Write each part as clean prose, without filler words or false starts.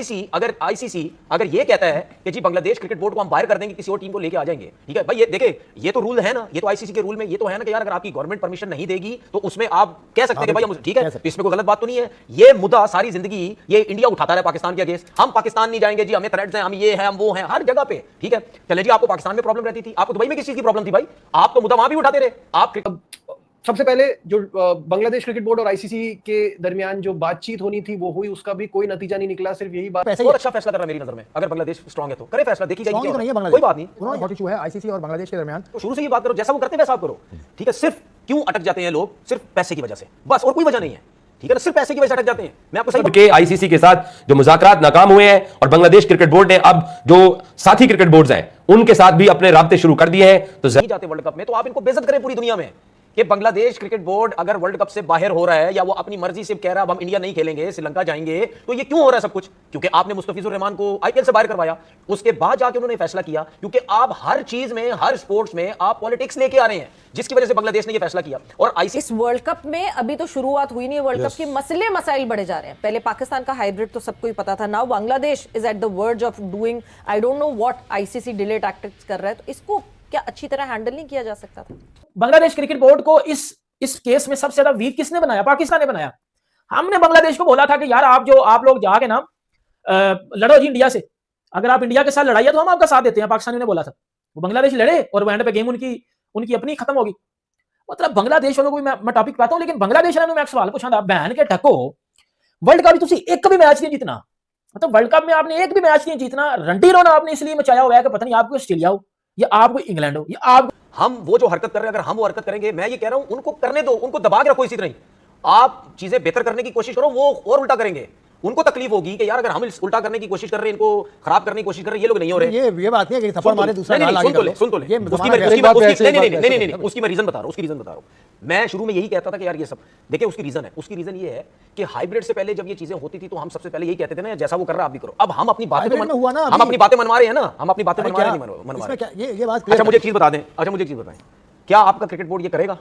ICC अगर ये कहता है कि जी बांग्लादेश क्रिकेट बोर्ड को हम बाहर कर देंगे, किसी और टीम को लेके आ जाएंगे, ठीक है भाई, ये देखे ये तो रूल है ना, ये तो आईसीसी के रूल में ये तो है ना कि यार अगर आपकी गवर्नमेंट परमिशन नहीं देगी तो उसमें आप कह सकते हैं कि भाई हम, ठीक है, तो इसमें कोई गलत बात तो नहीं है। ये मुद्दा सारी जिंदगी ये इंडिया उठाता रहा पाकिस्तान के अगेंस्ट, हम पाकिस्तान नहीं जाएंगे जी, हमें थ्रेट्स हैं, हम ये हैं, हम वो हैं, हर जगह पे, ठीक है। चले जी, आपको पाकिस्तान में प्रॉब्लम रहती थी, आपको दुबई में किस चीज की प्रॉब्लम थी भाई, आप तो मुद्दा वहां भी उठाते रहे। आप सबसे पहले जो बांग्लादेश क्रिकेट बोर्ड और आईसीसी के दरमियान जो बातचीत होनी थी वो हुई, उसका भी कोई नतीजा नहीं निकला, सिर्फ यही बात। बहुत अच्छा फैसला कर रहा है मेरी नजर में, अगर बांग्लादेश स्ट्रांग है तो करे फैसला, देखी जाएगी, तो नहीं है बांग्लादेश, कोई बात नहीं, उन्होंने बहुत इशू है आईसीसी और बांग्लादेश के दरमियान, तो शुरू से ही बात करो, जैसा वो करते हैं वैसा आप करो, ठीक है। सिर्फ क्यों अटक जाते हैं लोग, सिर्फ पैसे की वजह से, बस, और कोई वजह नहीं है, ठीक है ना, सिर्फ पैसे की वजह से अटक जाते हैं। मैं आपको सही के आईसीसी के साथ जो मुज़ाकरात नाकाम हुए हैं और बांग्लादेश क्रिकेट बोर्ड ने अब जो साथी क्रिकेट बोर्ड्स हैं उनके साथ भी अपने राब्ते शुरू कर दिए हैं, तो नहीं जाते वर्ल्ड कप में, तो आप इनको बेइज्जत करें पूरी दुनिया में कि बांग्लादेश क्रिकेट बोर्ड अगर वर्ल्ड कप से बाहर हो रहा है या वो अपनी मर्जी से कह रहा है अब हम इंडिया नहीं खेलेंगे, श्रीलंका जाएंगे, तो ये क्यों हो रहा है सब कुछ? क्योंकि आपने मुस्तफिजुर रहमान को आईपीएल से बाहर करवाया, उसके बाद जाके उन्होंने फैसला किया, क्योंकि आप हर चीज में, हर स्पोर्ट्स में आप पॉलिटिक्स लेके आ रहे हैं, जिसकी वजह से बांग्लादेश ने ये फैसला किया। और इस वर्ल्ड कप में अभी तो शुरुआत हुई नहीं है, वर्ल्ड कप के मसले मसाइल बढ़े जा रहे हैं। पहले पाकिस्तान का हाइब्रिड तो सबको ही पता था, now Bangladesh is at the verge of doing I don't know what, ICC delay tactics कर रहा है, तो इसको क्या अच्छी तरह हैंडल नहीं किया जा सकता था? बांग्लादेश क्रिकेट बोर्ड को इस केस में सबसे ज्यादा वीक किसने बनाया? पाकिस्तान ने बनाया। हमने बांग्लादेश को बोला था कि यार आप लोग जाके ना लड़ो जी इंडिया से, अगर आप इंडिया के साथ लड़ाई है तो हम आपका साथ देते हैं, पाकिस्तानियों ने बोला था। वो बांग्लादेश लड़े और वो एंड पे गेम उनकी अपनी खत्म होगी। मतलब बांग्लादेश वालों को मैं टॉपिक पाता हूं, लेकिन बांग्लादेश वालों ने मैं एक सवाल पूछा था, बहन के टको वर्ल्ड कप तुसी एक भी मैच नहीं जीतना, मतलब वर्ल्ड कप में आपने एक भी मैच नहीं जीतना, रंटी रोना आपने इसलिए मचाया हुआ है कि पता नहीं आपको ऑस्ट्रेलिया हो या आपको इंग्लैंड हो या आप, हम वो जो हरकत कर रहे हैं, अगर हम वो हरकत करेंगे, मैं ये कह रहा हूं उनको करने दो, उनको दबा के रखो इसी तरह। आप चीजें बेहतर करने की कोशिश करो, वो और उल्टा करेंगे, उनको तकलीफ होगी कि यार अगर हम उल्टा करने की कोशिश कर रहे हैं, इनको खराब करने की कोशिश कर रहे हैं, ये लोग नहीं हो रहे। ये बात नहीं है कि थप्पड़ मारे दूसरा गाल आगे कर लो। सुन तो ले, ये उसकी मैं रीजन बता रहा हूं, उसकी रीजन बता रहा हूं। मैं शुरू में यही कहता था कि यार ये सब देखिए, उसकी रीजन है, उसकी रीजन ये है कि हाइब्रिड से पहले जब ये चीजें होती थी तो हम सबसे पहले यही कहते थे ना, जैसा वो कर रहा है आप भी करो। अब हम अपनी बातें मनवा रहे हैं ना, हम अपनी बातें मनवा रहे हैं। अच्छा मुझे एक चीज बता दें, क्या आपका क्रिकेट बोर्ड ये करेगा?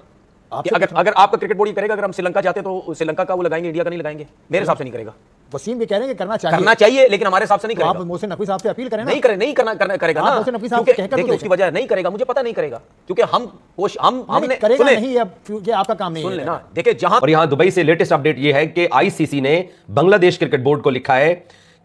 अगर आपका क्रिकेट बोर्ड ये करेगा, अगर हम श्रीलंका जाते तो श्रीलंका का वो लगाएंगे, इंडिया का नहीं लगाएंगे? मेरे हिसाब से नहीं करेगा। वसीम भी कह रहे हैं कि करना चाहिए, लेकिन हमारे हिसाब से नहीं करेगा। आप मोहसिन नकवी साहब से अपील करें ना। नहीं करेगा ना, क्योंकि उसकी वजह नहीं करेगा, मुझे पता नहीं करेगा, क्योंकि हमने करेगा नहीं, ये आपका काम नहीं है। सुन लेना, देखिए जहां, और यहां दुबई से लेटेस्ट अपडेट यह है कि आईसीसी ने बांग्लादेश क्रिकेट बोर्ड को लिखा है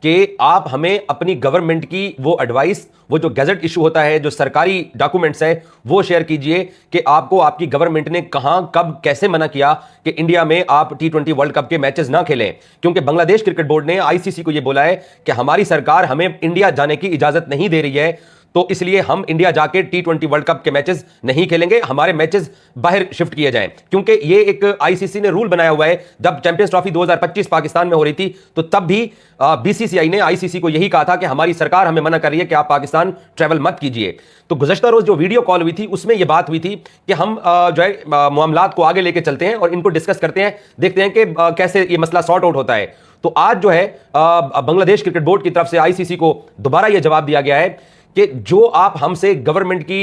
कि आप हमें अपनी गवर्नमेंट की वो एडवाइस, वो जो गैजेट इशू होता है, जो सरकारी डॉक्यूमेंट्स है, वो शेयर कीजिए कि आपको आपकी गवर्नमेंट ने कहां, कब, कैसे मना किया कि इंडिया में आप T20 वर्ल्ड कप के मैचेस ना खेलें। क्योंकि बांग्लादेश क्रिकेट बोर्ड ने आईसीसी को यह बोला है कि हमारी सरकार हमें इंडिया जाने की इजाजत नहीं दे रही है, तो इसलिए हम इंडिया जाके T20 वर्ल्ड कप के मैचेस नहीं खेलेंगे, हमारे मैचेस बाहर शिफ्ट किए जाएं। क्योंकि ये एक आईसीसी ने रूल बनाया हुआ है। जब चैंपियंस ट्रॉफी 2025 पाकिस्तान में हो रही थी तो तब भी बीसीसीआई ने आईसीसी को यही कहा था कि हमारी सरकार हमें मना कर रही है कि आप पाकिस्तान ट्रैवल मत कीजिए। तो गुज़श्ता रोज जो वीडियो कॉल हुई थी उसमें यह बात हुई थी कि हम जो है मामलात को आगे लेके चलते हैं और इनको डिस्कस करते हैं, देखते हैं कि कैसे ये मसला सॉर्ट आउट होता है। तो आज जो है बांग्लादेश क्रिकेट बोर्ड की तरफ से आईसीसी को दोबारा यह जवाब दिया गया है कि जो आप हमसे गवर्नमेंट की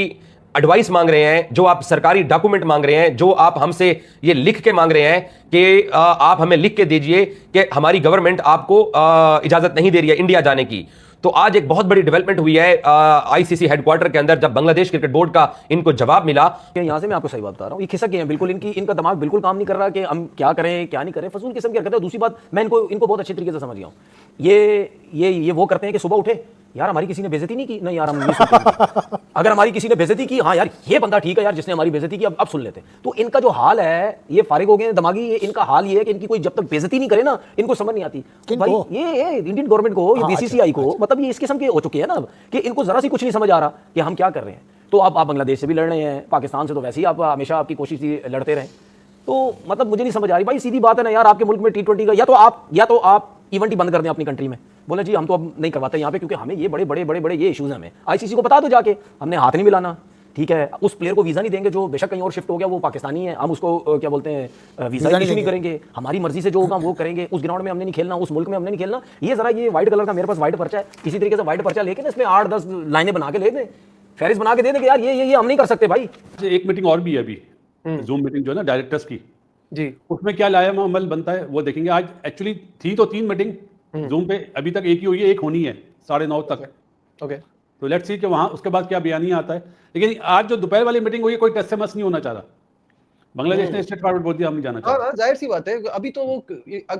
एडवाइस मांग रहे हैं, जो आप सरकारी डॉक्यूमेंट मांग रहे हैं, जो आप हमसे ये लिख के मांग रहे हैं कि आप हमें लिख के दीजिए कि हमारी गवर्नमेंट आपको इजाजत नहीं दे रही है इंडिया जाने की। तो आज एक बहुत बड़ी डेवलपमेंट हुई है आईसीसी हेडक्वार्टर के अंदर, जब बांग्लादेश क्रिकेट बोर्ड का इनको जवाब मिला। यहां से मैं आपको सही बात बता रहा हूं, ये खिसक गए हैं बिल्कुल, इनका दिमाग बिल्कुल काम नहीं कर रहा कि हम क्या करें क्या नहीं करें, फजूल किस्म की हरकत है। दूसरी बात, मैं इनको बहुत अच्छे तरीके से समझ गया हूं। ये वो करते हैं कि सुबह उठे, यार हमारी किसी ने बेइज्जती नहीं की, नहीं यार हम नहीं सुनते। अगर हमारी किसी ने बेइज्जती की, हाँ यार ये बंदा ठीक है यार जिसने हमारी बेइज्जती की, अब सुन लेते। तो इनका जो हाल है, ये फारिग हो गए दिमागी, इनका हाल ये है कि इनकी कोई जब तक बेइज्जती नहीं करे ना, इनको समझ नहीं आती। भाई ये इंडियन गवर्नमेंट को, ये बीसीसीआई को, मतलब ये इस किस्म के हो चुके हैं ना कि इनको जरा सी कुछ नहीं समझ आ रहा कि हम क्या कर रहे हैं। तो आप बांग्लादेश से भी लड़ रहे हैं, पाकिस्तान से तो वैसे ही आप हमेशा आपकी कोशिश थी लड़ते रहे। तो मतलब मुझे नहीं समझ आ रही भाई, सीधी बात है ना यार, आपके मुल्क में T20 का या तो आप इवेंट ही बंद कर दें अपनी कंट्री में, बोले जी हम तो अब नहीं करवाते यहाँ पे, क्योंकि हमें ये बड़े ये इश्यूज हैं, हमें आईसीसी को बता दो जाके, हमने हाथ नहीं मिलाना, ठीक है। उस प्लेयर को वीजा नहीं देंगे जो बेशक कहीं और शिफ्ट हो गया, वो पाकिस्तानी है, हम उसको क्या बोलते हैं वीजा इशू नहीं करेंगे, हमारी मर्जी से जो होगा वो करेंगे, उस ग्राउंड में हमने नहीं खेलना, उस मुल्क में हमने नहीं खेलना। ये जरा ये व्हाइट कलर का मेरे पास व्हाइट पर्चा है, इसी तरीके से व्हाइट पर्चा लेके इसमें 8-10 लाइनें बना के ले दें, फहरिस्त बना के दे दें कि यार ये हम नहीं कर सकते भाई। एक मीटिंग और भी है अभी, जूम मीटिंग जो है ना डायरेक्टर्स की जी, उसमें क्या लाया अमल बनता है वो देखेंगे। आज एक्चुअली थी तो 3 मीटिंग, जूम पे अभी तक एक ही हुई है, एक होनी है 9:30 तक। ओके तो लेट्स सी कि वहां उसके बाद क्या बयानिया आता है। लेकिन आज जो दोपहर वाली मीटिंग हुई है, कोई टस से मस नहीं होना चाह रहा। बांग्लादेश ने स्टेट फॉरवर्ड बोल दिया, हम नहीं जाना चाहते। हाँ जाहिर सी बात है। अभी तो वो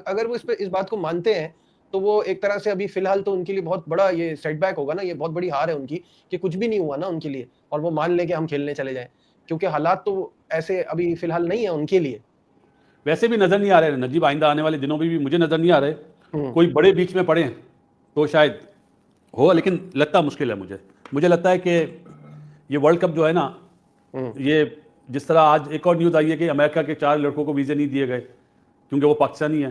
अगर वो इस बात को मानते हैं तो वो एक तरह से अभी फिलहाल तो उनके लिए बहुत बड़ा ये सेटबैक होगा ना, ये बहुत बड़ी हार है उनकी कि कुछ भी नहीं हुआ ना उनके लिए, और वो मान ले कि हम खेलने चले जाएं, क्योंकि हालात तो ऐसे अभी फिलहाल नहीं है उनके लिए। वैसे भी नजर नहीं आ रहे नजीब, आइंदा आने वाले दिनों में भी मुझे नजर नहीं आ रहे कोई बड़े बीच में पड़े तो शायद हो, लेकिन लगता मुश्किल है मुझे लगता है कि ये वर्ल्ड कप जो है ना, ये जिस तरह आज एक और न्यूज़ आई है कि अमेरिका के 4 लड़कों को वीज़े नहीं दिए गए क्योंकि वो पाकिस्तानी है,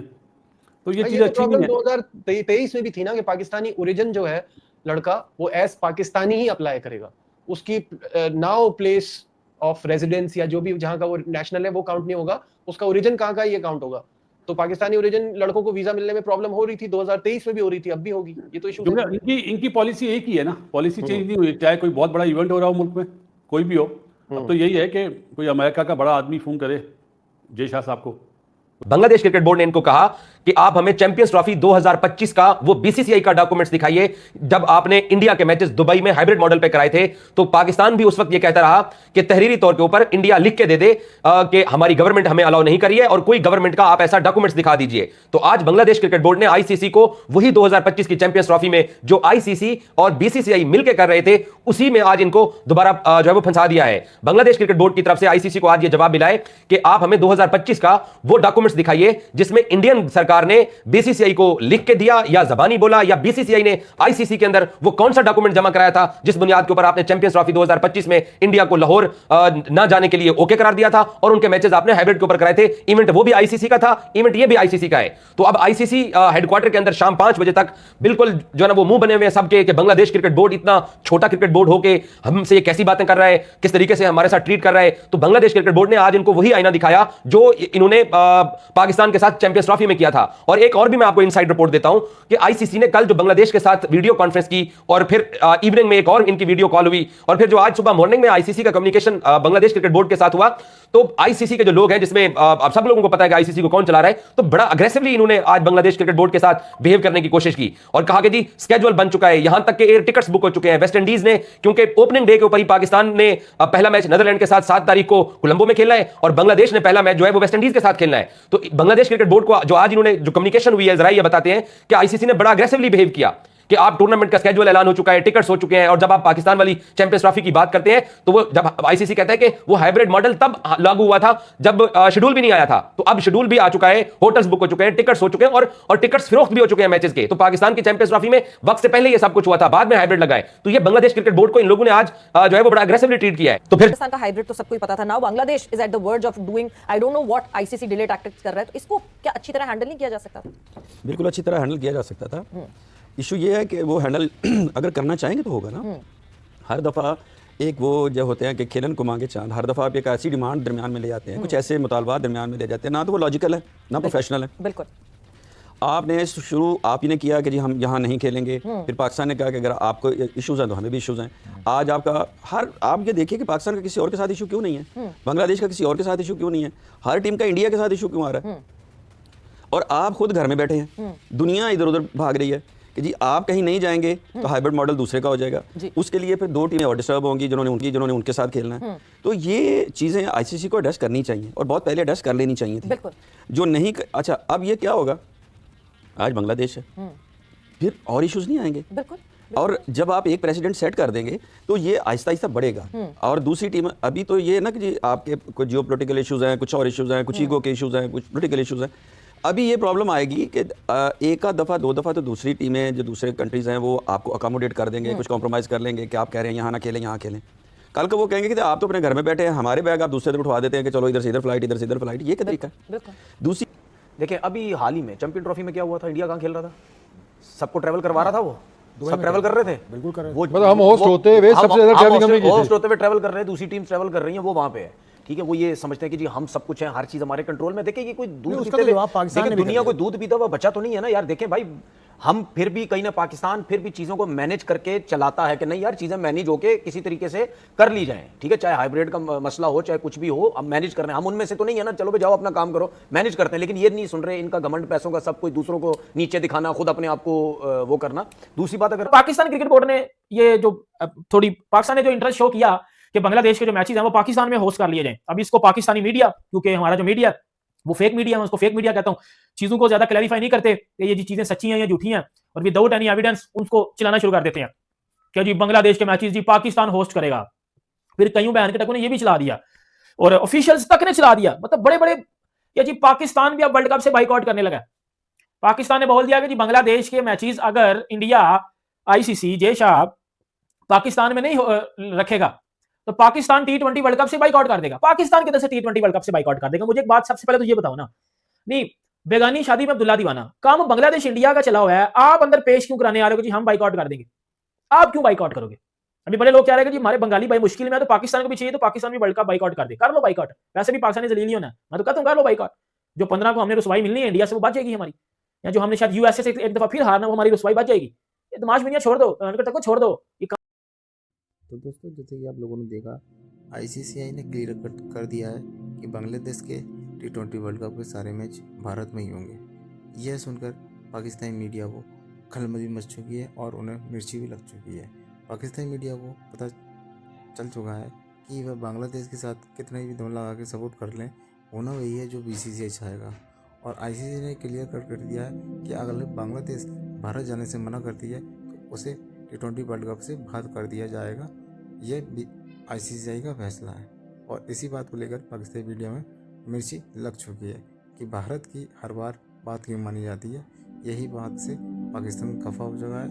तो ये चीज़ अच्छी नहीं है। 2023 में भी थी ना कि पाकिस्तानी ओरिजिन जो है लड़का वो एज पाकिस्तानी ही अप्लाई करेगा, उसकी नाउ प्लेस ऑफ रेजिडेंस या जो भी जहां का वो नेशनल है वो काउंट नहीं होगा, उसका ओरिजिन कहां का ये काउंट होगा। तो पाकिस्तानी ओरिजिन लड़कों को वीजा मिलने में प्रॉब्लम हो रही थी, 2023 में भी हो रही थी, अब भी होगी। ये तो इशू इनकी पॉलिसी एक ही है ना, पॉलिसी चेंज नहीं हुई, चाहे कोई बहुत बड़ा इवेंट हो रहा हो मुल्क में, कोई भी हो। अब तो यही है कि कोई अमेरिका का बड़ा आदमी फोन करे जय शाह साहब को। बांग्लादेश क्रिकेट बोर्ड ने इनको कहा कि आप हमें चैंपियंस ट्रॉफी 2025 का वो बीसीसीआई का डॉक्यूमेंट्स दिखाइए। जब आपने इंडिया के मैचेस दुबई में हाइब्रिड मॉडल पे कराए थे तो पाकिस्तान भी उस वक्त ये कहता रहा कि तहरीरी तौर के ऊपर इंडिया लिख के दे दे कि हमारी गवर्नमेंट हमें अलाउ नहीं करी है और कोई गवर्नमेंट का आप ऐसा डॉक्यूमेंट्स दिखा दीजिए। तो आज बांग्लादेश क्रिकेट बोर्ड ने आईसीसी को वही 2025 की चैंपियंस ट्रॉफी में जो आईसीसी और बीसीसीआई मिलकर कर रहे थे उसी में आज इनको दोबारा जो है वो फंसा दिया है। बांग्लादेश क्रिकेट बोर्ड की तरफ से आईसीसी को आज ये जवाब मिला है कि आप हमें 2025 का वो डॉक्यूमेंट्स दिखाइए जिसमें इंडियन सरकार ने बीसीसीआई को लिख के दिया या जबानी बोला, या बीसीसीआई ने आईसीसी के अंदर वो कौन सा डॉक्यूमेंट जमा कराया था जिस बुनियाद के ऊपर आपने चैंपियंस ट्रॉफी 2025 में इंडिया को लाहौर ना जाने के लिए ओके करार दिया था और उनके मैचेस आपने हाइब्रिड के ऊपर कराए थे। इवेंट वो भी आईसीसी का था, इवेंट ये भी आईसीसी का है। तो अब आईसीसी हेडक्वार्टर के अंदर शाम 5 बजे तक बिल्कुल जो है ना वो मुंह बने हुए हैं सबके कि बांग्लादेश क्रिकेट बोर्ड इतना छोटा क्रिकेट बोर्ड होके हमसे ये कैसी बातें कर रहा है, किस तरीके से हमारे साथ ट्रीट कर रहा है। तो बांग्लादेश क्रिकेट बोर्ड ने आज इनको वही आईना दिखाया जो इन्होंने पाकिस्तान के साथ चैंपियंस ट्रॉफी में किया था। और एक और भी मैं आपको इनसाइड रिपोर्ट देता हूं कि आईसीसी ने कल जो बांग्लादेश के साथ वीडियो कॉन्फ्रेंस की और फिर इवनिंग में एक और इनकी वीडियो कॉल हुई और फिर जो आज सुबह मॉर्निंग में आईसीसी का कम्युनिकेशन बांग्लादेश क्रिकेट बोर्ड के साथ हुआ, तो आईसीसी के जो लोग हैं जिसमें आप सब लोगों को पता है कि आईसीसी को कौन चला रहा है, तो बड़ा अग्रेसिवली इन्होंने आज बांग्लादेश क्रिकेट बोर्ड के साथ बिहेव करने की कोशिश की और कहा कि जी स्केड्यूल बन चुका है, यहां तक के एयर टिकट्स बुक हो चुके हैं। वेस्ट इंडीज ने क्योंकि ओपनिंग डे के ऊपर ही पाकिस्तान ने पहला मैच नीदरलैंड के साथ 7 तारीख को कोलंबो में खेलना है और बांग्लादेश ने पहला मैच जो है वो वेस्ट इंडीज के साथ खेलना है। तो बांग्लादेश क्रिकेट बोर्ड को जो आज इन्होंने जो कम्युनिकेशन हुई है जरा ये बताते हैं कि आईसीसी ने बड़ा अग्रेसिवली बिहेव किया कि आप टूर्नामेंट का स्केड्यूल ऐलान हो चुका है, टिकट्स हो चुके हैं, और जब आप पाकिस्तान वाली चैंपियंस ट्रॉफी की बात करते हैं तो वो जब आईसीसी कहता है कि वो हाइब्रिड मॉडल तब लागू हुआ था जब शेड्यूल भी नहीं आया था, तो अब शेड्यूल भी आ चुका है, होटल्स बुक हो चुके हैं, टिकट्स हो चुके हैं और टिकट्स फिरोख्त भी हो चुके हैं मैचेस के। तो पाकिस्तान की चैंपियंस ट्रॉफी में वक्त से पहले ये सब कुछ हुआ था, बाद में हाइब्रिड लगाए। तो ये बांग्लादेश क्रिकेट बोर्ड को इन लोगों ने आज जो है वो बड़ा अग्रेसिवली ट्रीट किया है। तो फिर पाकिस्तान का हाइब्रिड तो सबको ही पता था। Now Bangladesh is at the verge of doing I don't know what ICC delay tactics कर रहा है, तो इसको क्या अच्छी तरह हैंडल नहीं किया जा सकता? बिल्कुल अच्छी तरह हैंडल किया जा सकता था। इशू ये है कि वो हैंडल अगर करना चाहेंगे तो होगा ना। हर दफ़ा एक वो जो होते हैं कि खेलन को मांगे चांद, हर दफ़ा आप एक ऐसी डिमांड दरमियान में ले जाते हैं, कुछ ऐसे मुतालबात दरमियान में ले जाते हैं, ना तो वो लॉजिकल है ना प्रोफेशनल है। बिल्कुल आपने शुरू आप ही ने किया कि जी हम यहाँ नहीं खेलेंगे, फिर पाकिस्तान ने कहा कि अगर आपको इश्यूज़ हैं तो हमें भी इश्यूज़ हैं। आज आपका आप ये देखिए कि पाकिस्तान का किसी और के साथ इशू क्यों नहीं है, बांग्लादेश का किसी और के साथ इशू क्यों नहीं है, हर टीम का इंडिया के साथ इशू क्यों आ रहा है, और आप खुद घर में बैठे हैं, दुनिया इधर उधर भाग रही है कि जी आप कहीं नहीं जाएंगे तो हाइब्रिड मॉडल दूसरे का हो जाएगा, उसके लिए फिर 2 टीमें और डिस्टर्ब होंगी जिन्होंने उनके साथ खेलना है। तो ये चीज़ें आईसीसी को एड्रेस करनी चाहिए और बहुत पहले एड्रेस कर लेनी चाहिए थी जो नहीं। अच्छा अब ये क्या होगा, आज बांग्लादेश है, फिर और इश्यूज नहीं आएंगे। और जब आप एक प्रेसिडेंट सेट कर देंगे तो ये आहिस्ता आहिस्ता बढ़ेगा। और दूसरी टीम अभी तो ये है ना कि जी आपके कुछ जियो पोलिटिकल इशूज़ हैं, कुछ और इशूज़ हैं, कुछ ईगो के इशूज़ हैं, कुछ पोलिटिकल इशूज़ हैं। अभी ये प्रॉब्लम आएगी कि एक आध दफ़ा 2 दफ़ा तो दूसरी टीमें जो दूसरे कंट्रीज़ हैं वो आपको अकोमोडेट कर देंगे, कुछ कॉम्प्रोमाइज़ कर लेंगे कि आप कह रहे हैं यहाँ ना खेलें यहाँ खेलें। कल को वो कहेंगे कि आप तो अपने घर में बैठे हैं, हमारे बैग आप दूसरे तरफ उठवा देते हैं कि चलो इधर से इधर फ्लाइट, इधर से इधर फ्लाइट। ये क्या तरीका है? दूसरी देखिए अभी हाल ही में चैंपियन ट्रॉफी में क्या हुआ था, इंडिया कहाँ खेल रहा था, सबको ट्रैवल करवा रहा था, वो सब ट्रैवल कर रहे थे। बिल्कुल कर रहे वो मतलब हम होस्ट होते हुए सबसे ज्यादा ट्रैवलिंग हमने की थी। होस्ट होते हुए ट्रैवल कर रहे हैं, दूसरी टीम ट्रैवल कर रही है, वो वहाँ पे है। ठीक है, वो ये समझते हैं कि जी हम सब कुछ है, हर चीज हमारे कंट्रोल में। देखिए कि कोई दूध पीते हुए, दुनिया कोई दूध पीता हुआ बच्चा तो नहीं है ना यार। देखें भाई हम फिर भी कहीं ना पाकिस्तान फिर भी चीज़ों को मैनेज करके चलाता है कि नहीं यार चीज़ें मैनेज होके किसी तरीके से कर ली जाएं, ठीक है, चाहे हाइब्रिड का मसला हो चाहे कुछ भी हो, अब मैनेज करना है। हम उनमें से तो नहीं है ना, चलो भाई जाओ अपना काम करो, मैनेज करते हैं, लेकिन ये नहीं सुन रहे, इनका घमंड पैसों का, सब कोई दूसरों को नीचे दिखाना, खुद अपने आप को वो करना। दूसरी बात, अगर पाकिस्तान क्रिकेट बोर्ड ने ये जो थोड़ी पाकिस्तान ने जो इंटरेस्ट शो किया कि बांग्लादेश के जो मैचेस हैं वो पाकिस्तान में होस्ट कर लिए जाएं, अब इसको पाकिस्तानी मीडिया, क्योंकि हमारा जो मीडिया वो फेक मीडिया है, उसको फेक मीडिया कहता हूं, चीजों को ज्यादा क्लैरिफाई नहीं करते कि ये जी चीजें सच्ची हैं या झूठी हैं, और विदाउट एनी एविडेंस उसको चलाना शुरू कर देते हैं कि जी बांग्लादेश के मैचेस जी पाकिस्तान होस्ट करेगा। फिर कईयों बहन के टकों ने ये भी चला दिया और ऑफिशियल्स तक ने चला दिया, मतलब बड़े बड़े कि जी पाकिस्तान भी अब वर्ल्ड कप से बाइकआउट करने लगा। पाकिस्तान ने बोल दिया कि जी बांग्लादेश के मैचेस अगर इंडिया आईसीसी जे शाह पाकिस्तान में नहीं रखेगा तो पाकिस्तान T20 वर्ल्ड कप से बाइकआउट कर देगा। पाकिस्तान की तरफ से T20 वर्ल्ड कप से बाइकआउट कर देगा। मुझे एक बात सबसे पहले तो ये बताओ ना, नहीं बेगानी शादी में अब्दुल्ला दीवाना, काम बांग्लादेश इंडिया का चला हुआ है, आप अंदर पेश क्यों कराने आ रहे हो कि जी हम बाइकआउट कर देंगे? आप क्यों बाइकआउट करोगे? अभी बड़े लोग कह रहे हैं कि जी हमारे बंगाली भाई मुश्किल में है तो पाकिस्तान को भी चाहिए, तो पाकिस्तान भी वर्ल्ड कप बाइकआउट कर दे, कर लो बाइकआउट। वैसे भी पाकिस्तान ने जलील नहीं होना, मैं तो कहता हूं कर लो बाइकआउट। जो 15 को हमने रुसवाई मिलनी है इंडिया से वो बच जाएगी हमारी, या जो हमने शायद यूएसए से एक दफा फिर हारना वो हमारी रुसवाई बच जाएगी। ये तमाश दुनिया छोड़ दो, को छोड़ दो। तो दोस्तों जैसे कि आप लोगों ने देखा, आईसीसीआई ने क्लियर कट कर दिया है कि बांग्लादेश के T20 वर्ल्ड कप के सारे मैच भारत में ही होंगे। यह सुनकर पाकिस्तानी मीडिया को खलबली मच चुकी है और उन्हें मिर्ची भी लग चुकी है। पाकिस्तानी मीडिया को पता चल चुका है कि वह बांग्लादेश के साथ कितना भी दम लगा के सपोर्ट कर लें, होना वही है जो बीसीसीआई चाहेगा। और आईसीसी ने क्लियर कट कर दिया है कि अगर बांग्लादेश भारत जाने से मना करती है तो उसे T20 वर्ल्ड कप से बाहर कर दिया जाएगा। यह आईसीसीआई का फैसला है और इसी बात को लेकर पाकिस्तानी मीडिया में मिर्ची लग चुकी है कि भारत की हर बार बात क्यों मानी जाती है। यही बात से पाकिस्तान खफा हो चुका है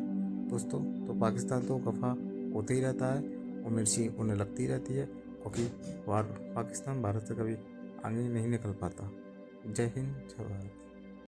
दोस्तों। तो पाकिस्तान तो खफा होते ही रहता है और मिर्ची उन्हें लगती रहती है, क्योंकि पाकिस्तान भारत से कभी आगे नहीं निकल पाता। जय हिंद, जय भारत।